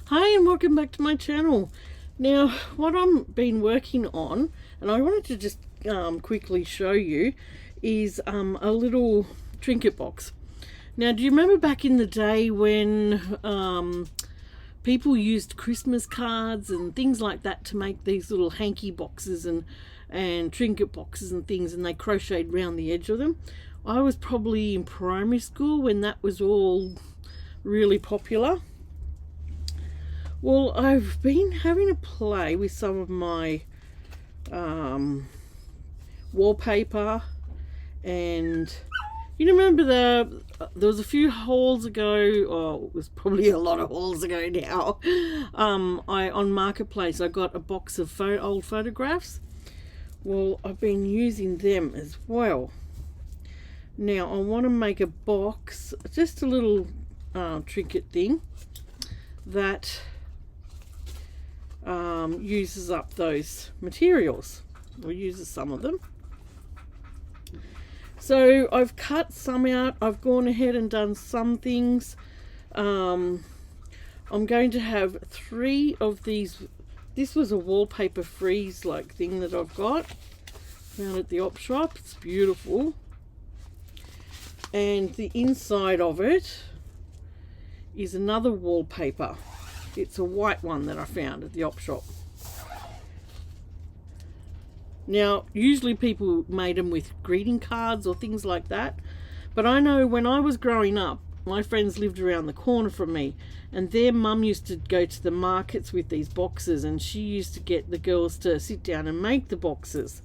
Hi and welcome back to my channel. Now what I've been working on, and I wanted to just quickly show you, is a little trinket box. Now do you remember back in the day when people used Christmas cards and things like that to make these little hanky boxes and trinket boxes and things, and they crocheted around the edge of them? I was probably in primary school when that was all really popular. Well, I've been having a play with some of my wallpaper, and you remember there was a few hauls ago, or it was probably a lot of hauls ago now. On Marketplace I got a box of old photographs. Well, I've been using them as well. Now I want to make a box, just a little trinket thing that uses up those materials, or uses some of them. So I've cut some out. I've gone ahead and done some things. I'm going to have 3 of these. This was a wallpaper freeze like thing that I've got, found at the op shop. It's beautiful, and the inside of it is another wallpaper. It's a white one that I found at the op shop. Now, usually people made them with greeting cards or things like that, but I know when I was growing up, my friends lived around the corner from me, and their mum used to go to the markets with these boxes, and she used to get the girls to sit down and make the boxes.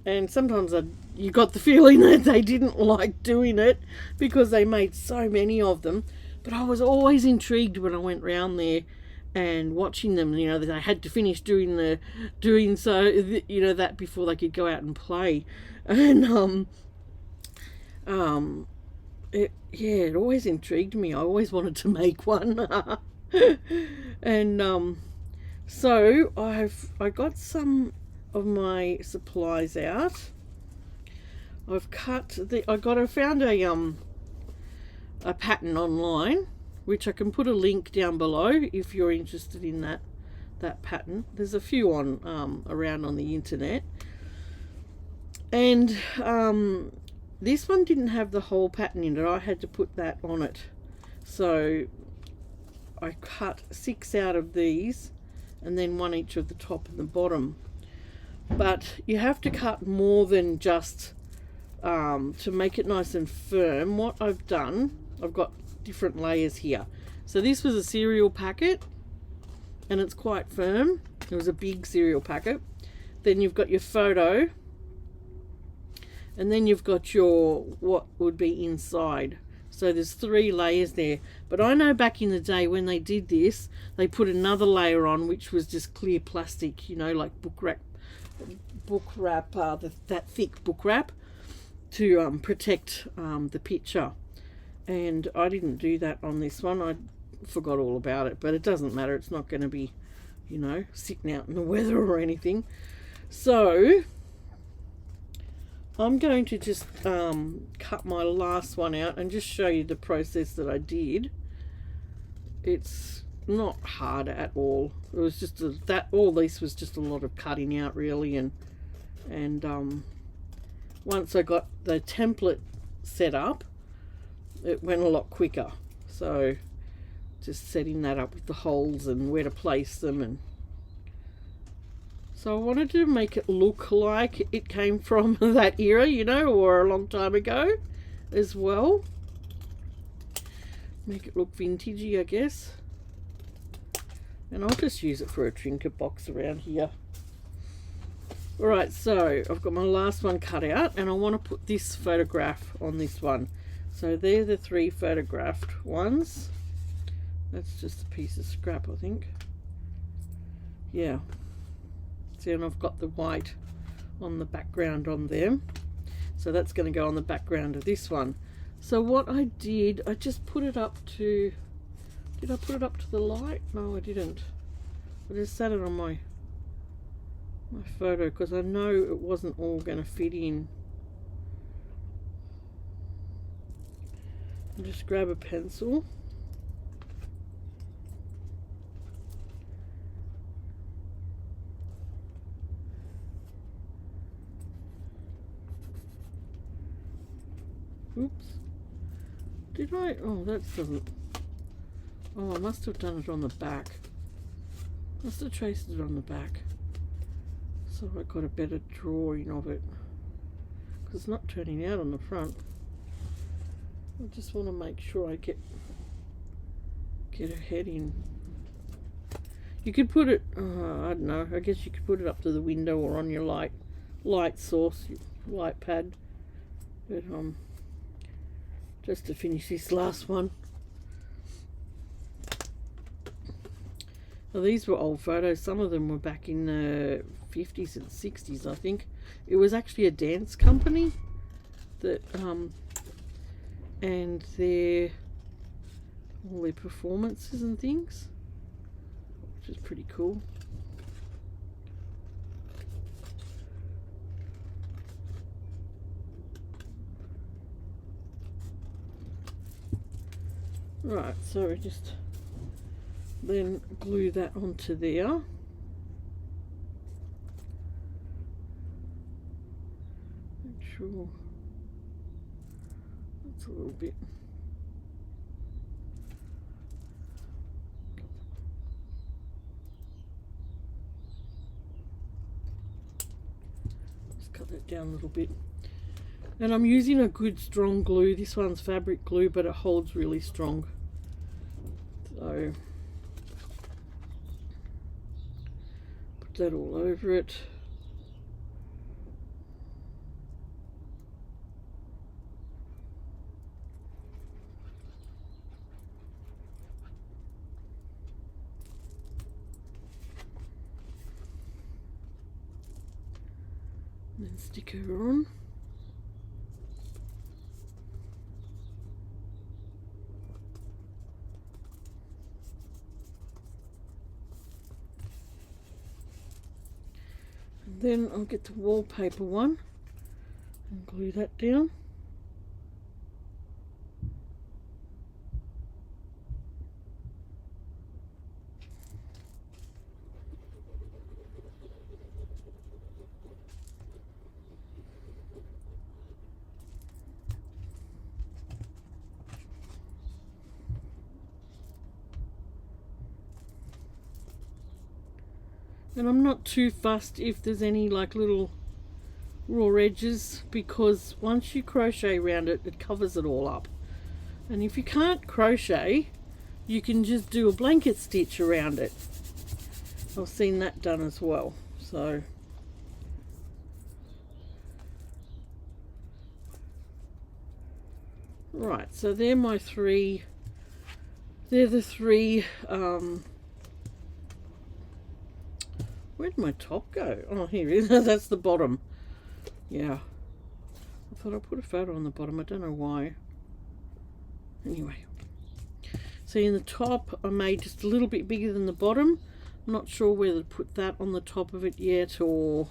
And sometimes you got the feeling that they didn't like doing it because they made so many of them. But I was always intrigued when I went round there and watching them. You know, that they had to finish doing that before they could go out and play. And it always intrigued me. I always wanted to make one. And so I got some of my supplies out. I found a pattern online, which I can put a link down below if you're interested in that pattern. There's a few on around on the internet, and this one didn't have the whole pattern in it. I had to put that on it, so I cut 6 out of these, and then 1 each of the top and the bottom. But you have to cut more than just to make it nice and firm. What I've done, I've got different layers here. So this was a cereal packet, and it's quite firm. It was a big cereal packet. Then you've got your photo, and then you've got your what would be inside. So there's 3 layers there. But I know back in the day when they did this, they put another layer on, which was just clear plastic, you know, like book wrap, that thick book wrap, to protect the picture. And I didn't do that on this one. I forgot all about it, but it doesn't matter. It's not going to be, you know, sitting out in the weather or anything. So I'm going to just cut my last one out and just show you the process that I did. It's not hard at all. It was just all this was just a lot of cutting out, really, and once I got the template set up, it went a lot quicker. So just setting that up with the holes and where to place them, and so I wanted to make it look like it came from that era, you know, or a long time ago as well. Make it look vintagey, I guess. And I'll just use it for a trinket box around here. Alright, so I've got my last one cut out, and I want to put this photograph on this one. So they're the 3 photographed ones. That's just a piece of scrap, I think. Yeah. See, and I've got the white on the background on them. So that's going to go on the background of this one. So what I did, I just put it up to... Did I put it up to the light? No, I didn't. I just set it on my photo because I know it wasn't all going to fit in. And just grab a pencil Oops. Did I? Oh, that doesn't. Oh, I must have done it on the back. Must have traced it on the back. So I got a better drawing of it. Because it's not turning out on the front. I just want to make sure I get a head in. You could put it, I don't know, I guess you could put it up to the window or on your light source, light pad. But just to finish this last one. Now, these were old photos. Some of them were back in the 50s and 60s, I think. It was actually a dance company that and all their performances and things, which is pretty cool. Right, so we just then glue that onto there. Make sure that's a little bit. Just cut that down a little bit. And I'm using a good strong glue. This one's fabric glue, but it holds really strong. So put that all over it. And then stick her on. Then I'll get the wallpaper one and glue that down. And I'm not too fussed if there's any like little raw edges, because once you crochet around it, it covers it all up. And if you can't crochet, you can just do a blanket stitch around it. I've seen that done as well. So right, so they're my three. They're the three. Where'd my top go? Oh, here it is. That's the bottom. Yeah. I thought I put a photo on the bottom. I don't know why. Anyway. See, in the top, I made just a little bit bigger than the bottom. I'm not sure whether to put that on the top of it yet, or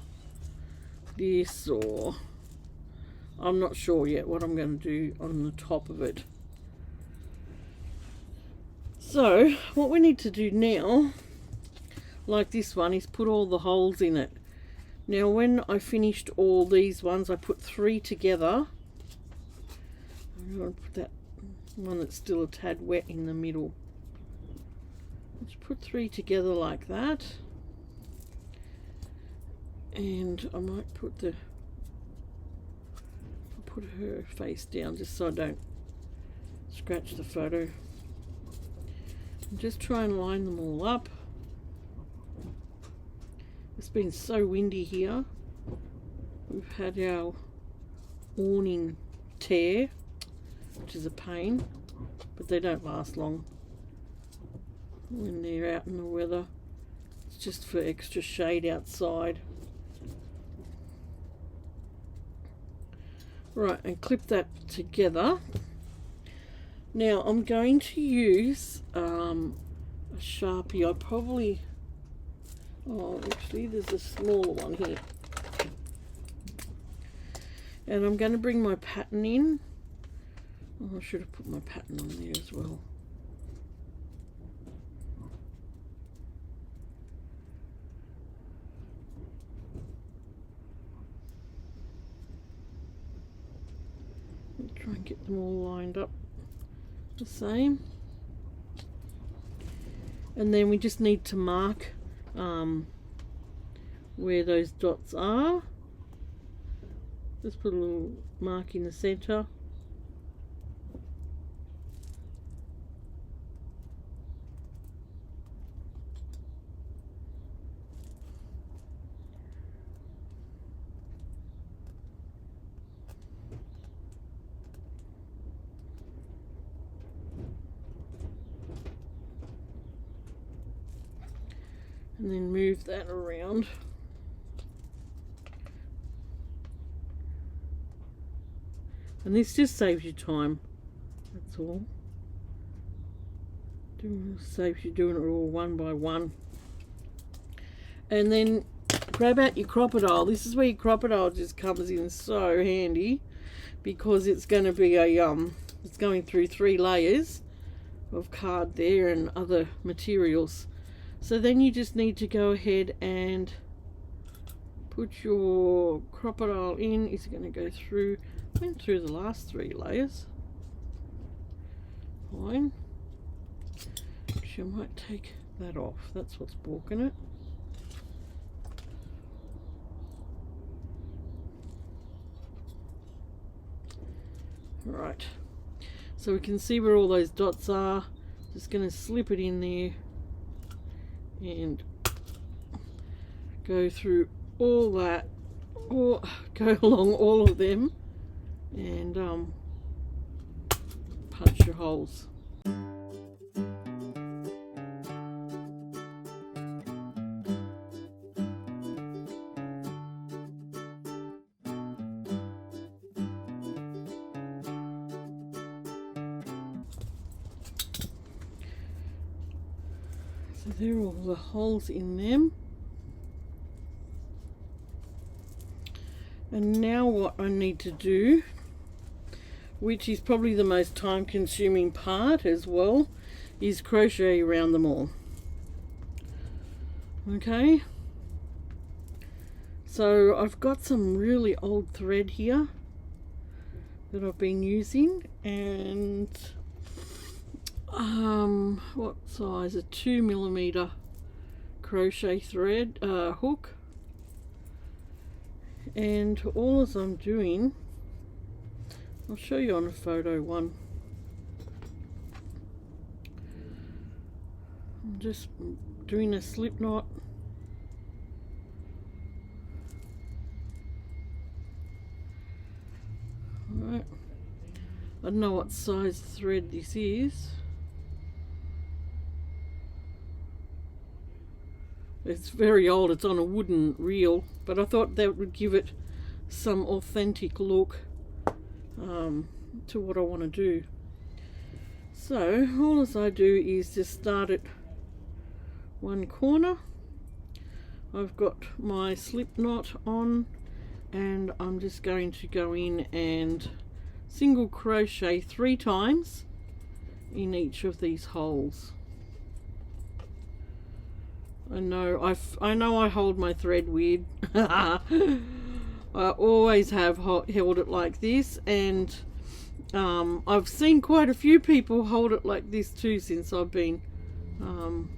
this, or... I'm not sure yet what I'm going to do on the top of it. So, what we need to do now, like this one, is put all the holes in it. Now when I finished all these ones, I put 3 together. I'm going to put that one that's still a tad wet in the middle. Just put 3 together like that. And I might put her face down just so I don't scratch the photo. And just try and line them all up. It's been so windy here. We've had our awning tear, which is a pain, but they don't last long when they're out in the weather. It's just for extra shade outside. Right, and clip that together. Now I'm going to use a Sharpie. I probably... Oh, actually, there's a smaller one here. And I'm going to bring my pattern in. Oh, I should have put my pattern on there as well. try and get them all lined up the same. And then we just need to mark where those dots are. Just put a little mark in the center. And then move that around. And this just saves you time, that's all. Saves you doing it all one by one. And then grab out your crocodile. This is where your crocodile just comes in so handy, because it's going to be it's going through 3 layers of card there and other materials. So then you just need to go ahead and put your crocodile in. It's going to go through, went through the last 3 layers. Fine. Actually, I might take that off. That's what's balking it. Right. So we can see where all those dots are. Just going to slip it in there and go through all that, or go along all of them, and punch your holes. So there are all the holes in them. And now what I need to do, which is probably the most time consuming part as well, is crochet around them all. Okay, so I've got some really old thread here that I've been using, and what size? A 2mm crochet thread hook. And all as I'm doing, I'll show you on a photo one. I'm just doing a slip knot. Alright. I don't know what size thread this is. It's very old, it's on a wooden reel, but I thought that would give it some authentic look to what I want to do. So all as I do is just start at one corner. I've got my slip knot on, and I'm just going to go in and single crochet 3 times in each of these holes. I know I hold my thread weird. I always have held it like this, and I've seen quite a few people hold it like this too since I've been on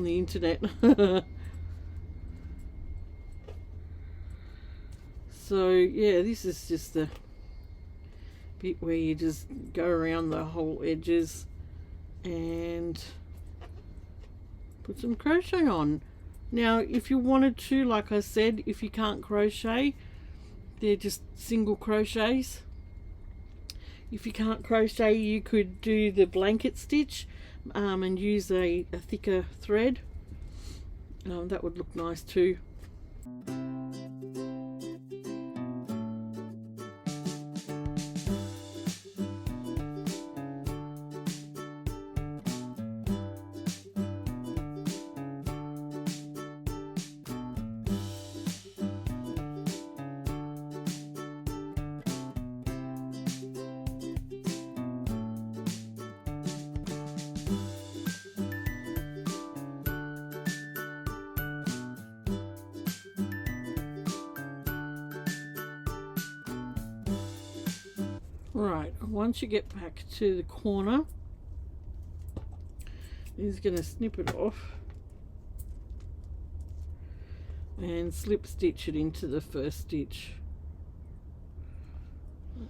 the internet. So yeah, this is just the bit where you just go around the whole edges and put some crochet on. Now if you wanted to, like I said, if you can't crochet, they're just single crochets. If you can't crochet, you could do the blanket stitch and use a thicker thread. That would look nice too. Right, once you get back to the corner, he's going to snip it off and slip stitch it into the first stitch.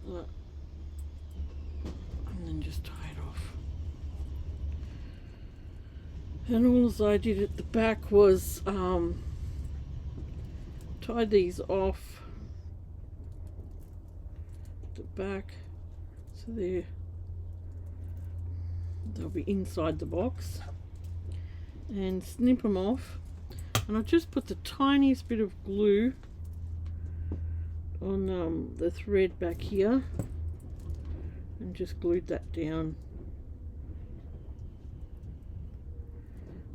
Like that. And then just tie it off. And all I did at the back was tie these off the back, so they'll be inside the box, and snip them off. And I just put the tiniest bit of glue on the thread back here and just glued that down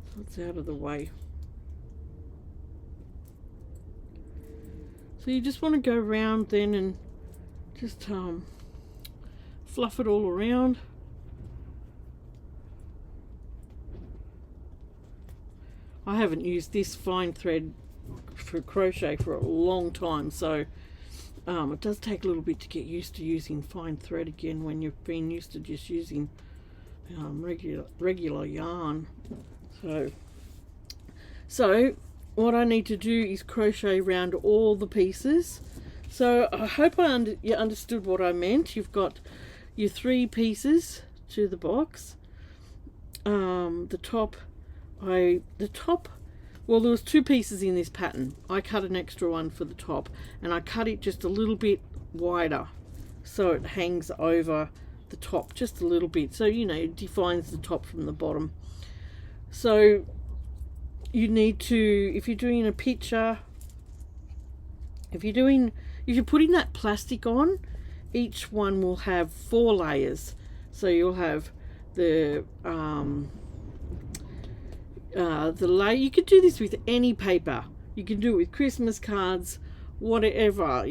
so it's out of the way. So you just want to go around then and just fluff it all around. I haven't used this fine thread for crochet for a long time, so it does take a little bit to get used to using fine thread again when you've been used to just using regular yarn. So what I need to do is crochet around all the pieces. So I hope you understood what I meant. You've got your 3 pieces to the box. The top, well, there was 2 pieces in this pattern. I cut an extra one for the top, and I cut it just a little bit wider so it hangs over the top just a little bit, so it defines the top from the bottom. So you need to, if you're doing a picture, if you're putting that plastic on, each one will have 4 layers. So you'll have the layer. You could do this with any paper. You can do it with Christmas cards, whatever.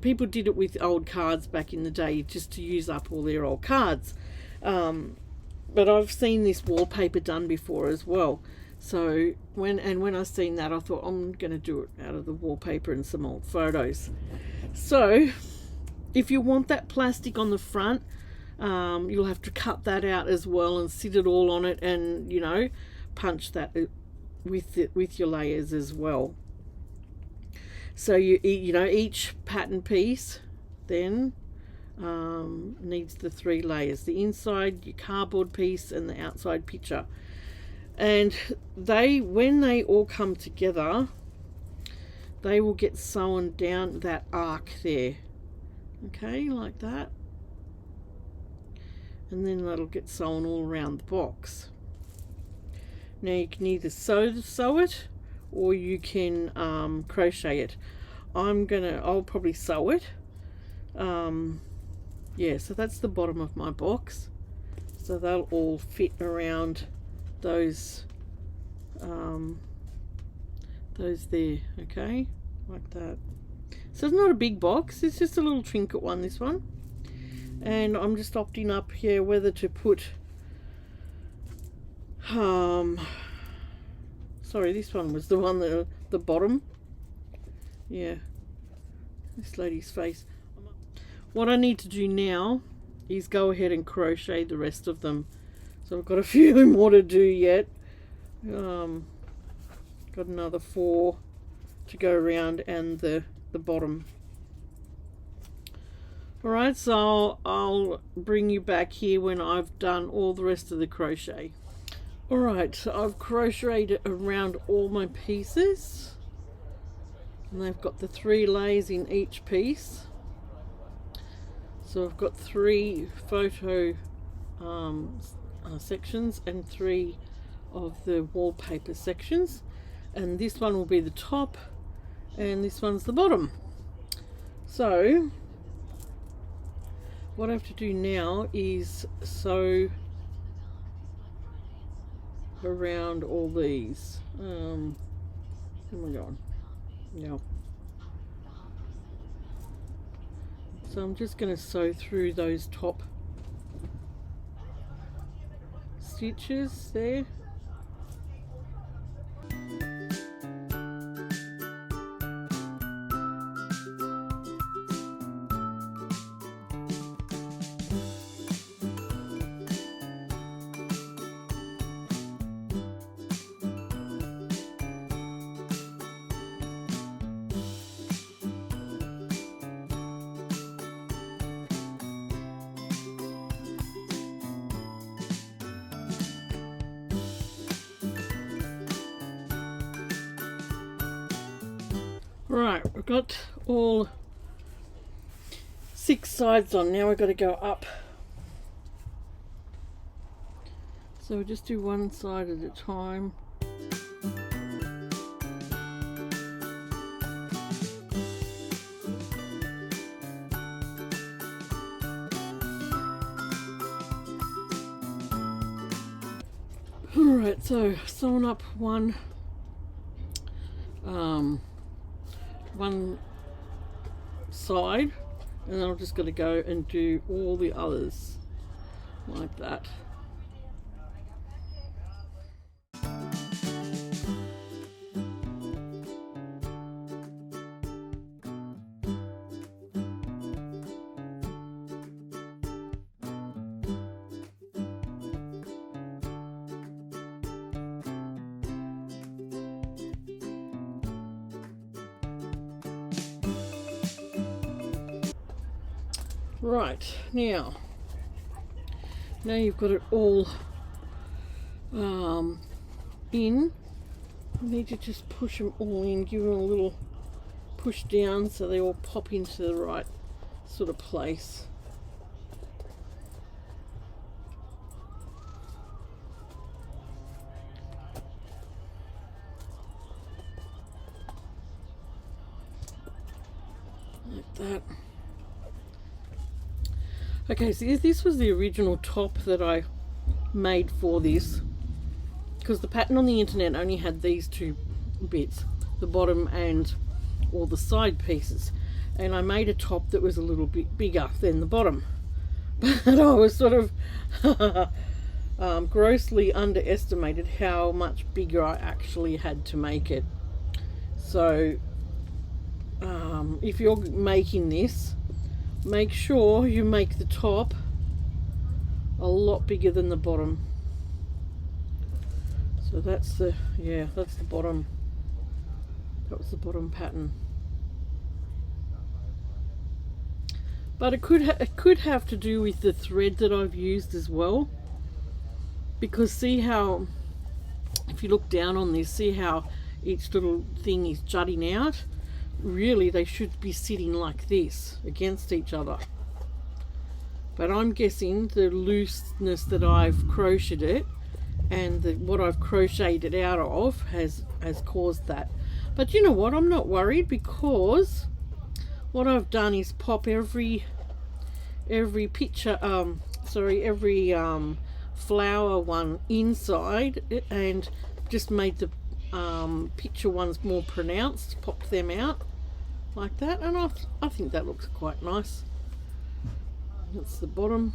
People did it with old cards back in the day just to use up all their old cards. But I've seen this wallpaper done before as well. So when I seen that, I thought I'm going to do it out of the wallpaper and some old photos. So if you want that plastic on the front, you'll have to cut that out as well and sit it all on it, and punch that with your layers as well. So each pattern piece then needs the 3 layers: the inside, your cardboard piece, and the outside picture. And when they all come together, they will get sewn down that arc there, okay, like that, and then that'll get sewn all around the box. Now you can either sew it, or you can crochet it. I'll probably sew it. Yeah, so that's the bottom of my box. So they'll all fit around those there, okay, like that. So it's not a big box, it's just a little trinket one, this one. And I'm just opting up here whether to put sorry, this one was the one that the bottom. Yeah, this lady's face. What I need to do now is go ahead and crochet the rest of them. So I've got a few more to do yet. Got another 4 to go around, and the bottom. Alright, so I'll bring you back here when I've done all the rest of the crochet. Alright, so I've crocheted around all my pieces, and they've got the 3 layers in each piece. So I've got 3 photo sections and 3 of the wallpaper sections, and this one will be the top and this one's the bottom. So what I have to do now is sew around all these. Oh my god, yeah. So I'm just going to sew through those top stitches there. Right, we've got all 6 sides on. Now we've got to go up. So we'll just do one side at a time. Alright, so sewn up one side, and then I'm just going to go and do all the others like that. Right, now you've got it all in. You need to just push them all in, give them a little push down so they all pop into the right sort of place. Like that. Okay, so this was the original top that I made for this, because the pattern on the internet only had these 2 bits, the bottom and all the side pieces, and I made a top that was a little bit bigger than the bottom, but I was sort of grossly underestimated how much bigger I actually had to make it. So if you're making this, make sure you make the top a lot bigger than the bottom. So that's the bottom. That was the bottom pattern. But it could have to do with the thread that I've used as well, because see how, if you look down on this, see how each little thing is jutting out. Really, they should be sitting like this against each other, but I'm guessing the looseness that I've crocheted it and what I've crocheted it out of has caused that. But you know what, I'm not worried, because what I've done is pop every picture every flower one inside it, and just made the picture ones more pronounced, popped them out like that, and I think that looks quite nice. That's the bottom,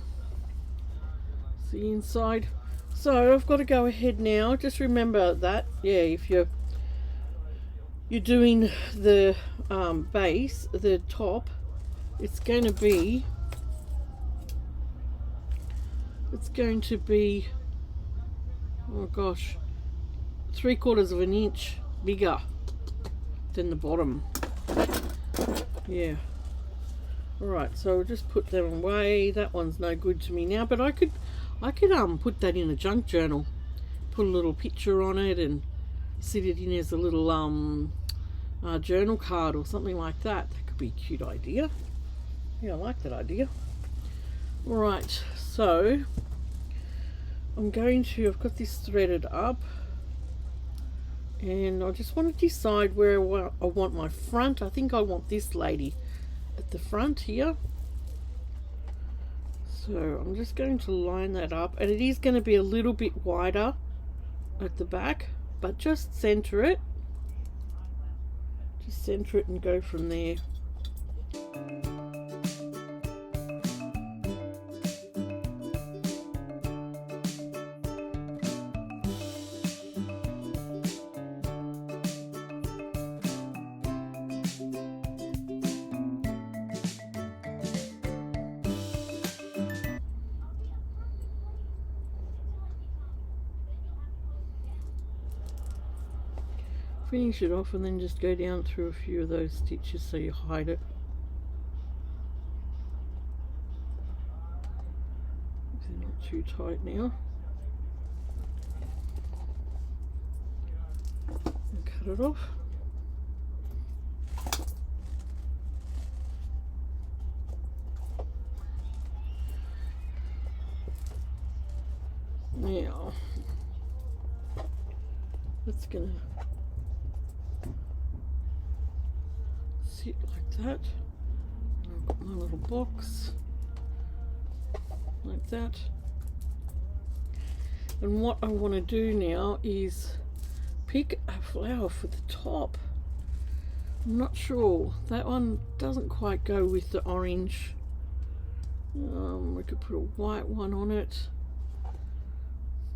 it's the inside. So I've got to go ahead now, just remember that, yeah, if you're doing the base, the top, it's going to be oh gosh, 3/4 of an inch bigger than the bottom. Yeah. Alright, so we'll just put them away. That one's no good to me now, but I could put that in a junk journal, put a little picture on it and sit it in as a little journal card or something like that. That could be a cute idea. Yeah, I like that idea. Alright, so I've got this threaded up, and I just want to decide where I want my front. I think I want this lady at the front here. So I'm just going to line that up, and it is going to be a little bit wider at the back, but just center it. Just center it and go from there. Finish it off and then just go down through a few of those stitches so you hide it. They're not too tight now. And cut it off. That's gonna sit like that. And I've got my little box like that. And what I want to do now is pick a flower for the top. I'm not sure. That one doesn't quite go with the orange. We could put a white one on it.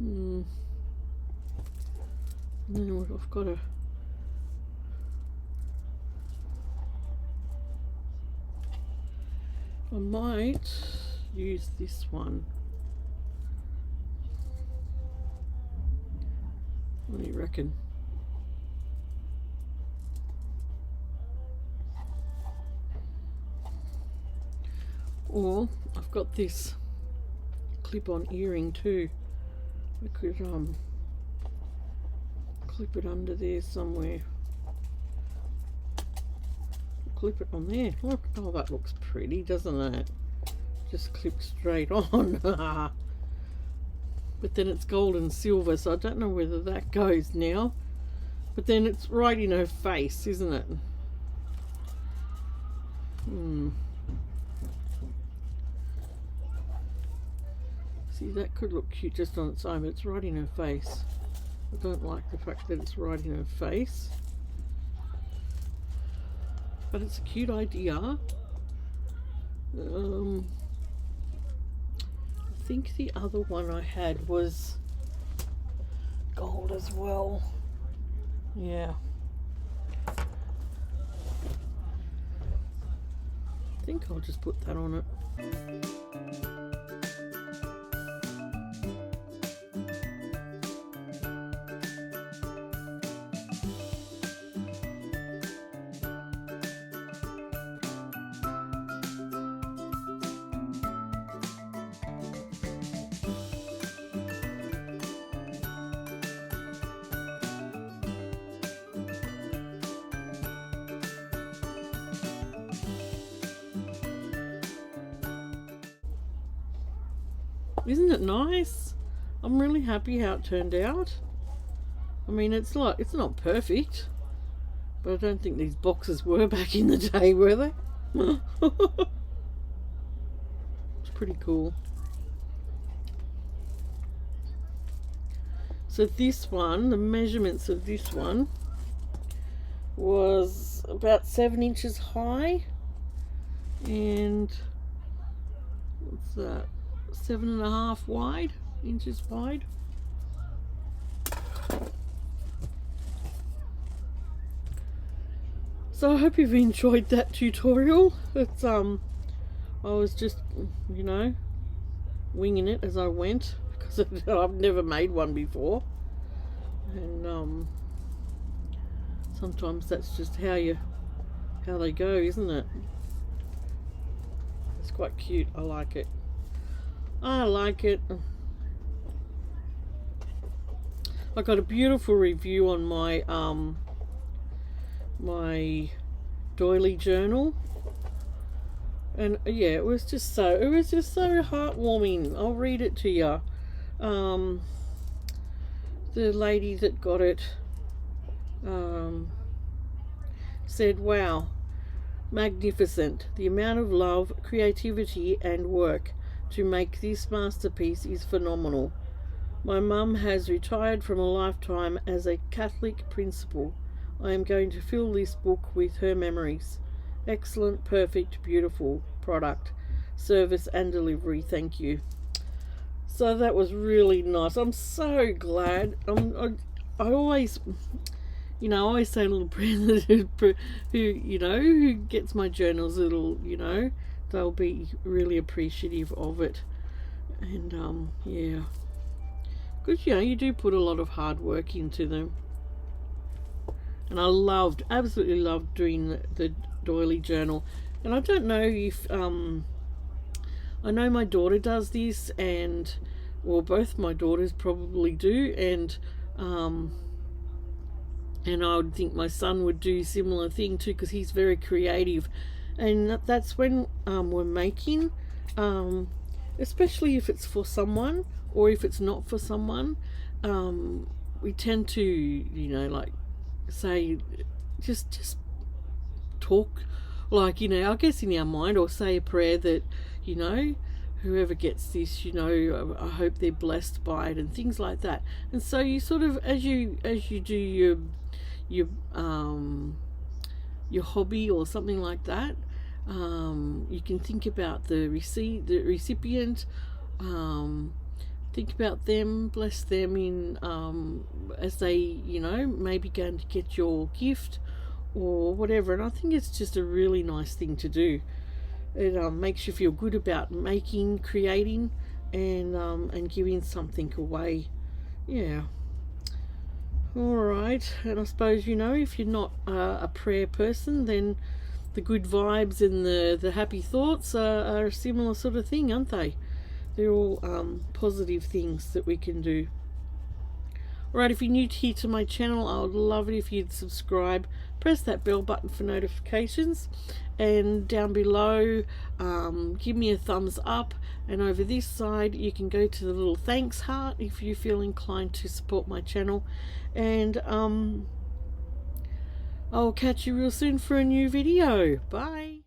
And then I've got a I might use this one. What do you reckon? Or I've got this clip-on earring too. I could clip it under there somewhere. Clip it on there. Look, oh, that looks pretty, doesn't it? Just clip straight on. But then it's gold and silver, so I don't know whether that goes now. But then it's right in her face, isn't it? See, that could look cute just on its own, but it's right in her face. I don't like the fact that it's right in her face. But it's a cute idea. I think the other one I had was gold as well. Yeah. I think I'll just put that on it. Isn't it nice? I'm really happy how it turned out. I mean, it's not perfect, but I don't think these boxes were back in the day, were they? It's pretty cool. So this one, the measurements of this one was about 7 inches high, and what's that? 7.5 inches wide. So I hope you've enjoyed that tutorial. It's I was just, you know, winging it as I went because I've never made one before, and sometimes that's just how they go, isn't it? It's quite cute. I like it. I like it. I got a beautiful review on my my doily journal, and yeah, it was just so heartwarming. I'll read it to you. The lady that got it said, "Wow, magnificent. The amount of love, creativity and work to make this masterpiece is phenomenal. My mum has retired from a lifetime as a Catholic principal. I am going to fill this book with her memories. Excellent, perfect, beautiful product, service and delivery. Thank you." So that was really nice. I'm so glad. I always, you know, I always say a little prayer who, you know, who gets my journals, it'll, you know, they'll be really appreciative of it. And yeah, because, you know, you do put a lot of hard work into them. And I absolutely loved doing the doily journal. And I don't know if I know my daughter does this, and well, both my daughters probably do, and I would think my son would do a similar thing too, because he's very creative. And that's when we're making, especially if it's for someone or if it's not for someone, we tend to, you know, like say, just talk, like, you know, I guess in our mind, or say a prayer that, you know, whoever gets this, you know, I hope they're blessed by it, and things like that. And so you sort of, as you do your hobby or something like that, you can think about the recipient, think about them, bless them in as they, you know, maybe going to get your gift or whatever. And I think it's just a really nice thing to do. It makes you feel good about making, creating, and giving something away. Yeah. All right. And I suppose, you know, if you're not a prayer person, then the good vibes and the happy thoughts are a similar sort of thing, aren't they? They're all positive things that we can do. Alright, if you're new here to my channel, I would love it if you'd subscribe. Press that bell button for notifications. And down below, give me a thumbs up. And over this side, you can go to the little thanks heart if you feel inclined to support my channel. And I'll catch you real soon for a new video. Bye.